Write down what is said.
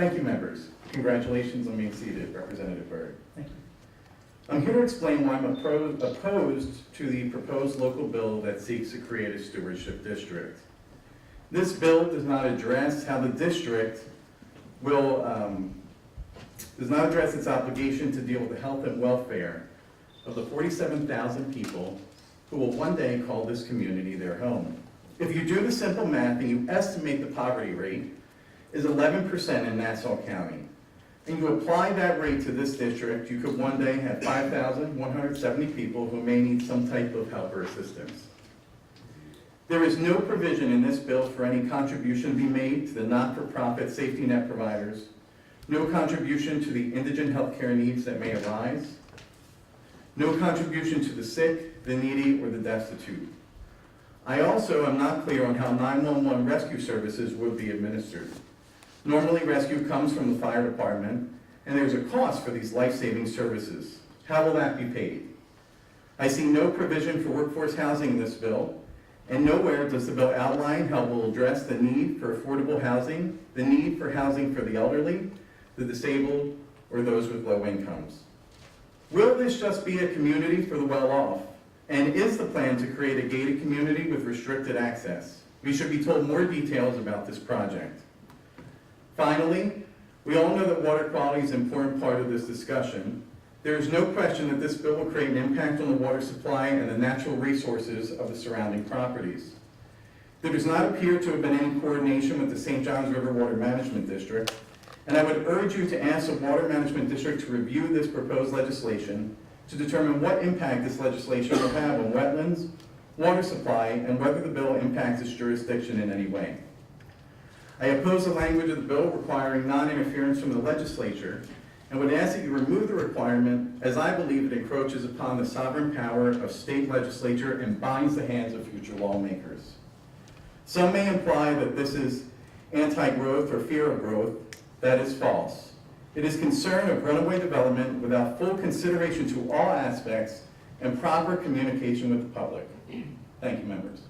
Thank you, members. Congratulations on being seated, Representative Byrd. Thank you. I'm here to explain why I'm opposed to the proposed local bill that seeks to create a stewardship district. This bill does not address how the district will, does not address its obligation to deal with the health and welfare of the 47,000 people who will one day call this community their home. If you do the simple math and you estimate the poverty rate is 11% in Nassau County, and you apply that rate to this district, you could one day have 5,170 people who may need some type of help or assistance. There is no provision in this bill for any contribution to be made to the not-for-profit safety net providers, no contribution to the indigent healthcare needs that may arise, no contribution to the sick, the needy, or the destitute. I also am not clear on how 911 rescue services would be administered. Normally, rescue comes from the fire department, and there's a cost for these life-saving services. How will that be paid? I see no provision for workforce housing in this bill, and nowhere does the bill outline how it will address the need for affordable housing, the need for housing for the elderly, the disabled, or those with low incomes. Will this just be a community for the well-off? And is the plan to create a gated community with restricted access? We should be told more details about this project. Finally, we all know that water quality is an important part of this discussion. There is no question that this bill will create an impact on the water supply and the natural resources of the surrounding properties. There does not appear to have been any coordination with the St. Johns River Water Management District, and I would urge you to ask the Water Management District to review this proposed legislation to determine what impact this legislation will have on wetlands, water supply, and whether the bill impacts its jurisdiction in any way. I oppose the language of the bill requiring non-interference from the legislature and would ask that you remove the requirement, as I believe it encroaches upon the sovereign power of state legislature and binds the hands of future lawmakers. Some may imply that this is anti-growth or fear of growth. That is false. It is concern of runaway development without full consideration to all aspects and proper communication with the public. Thank you, members.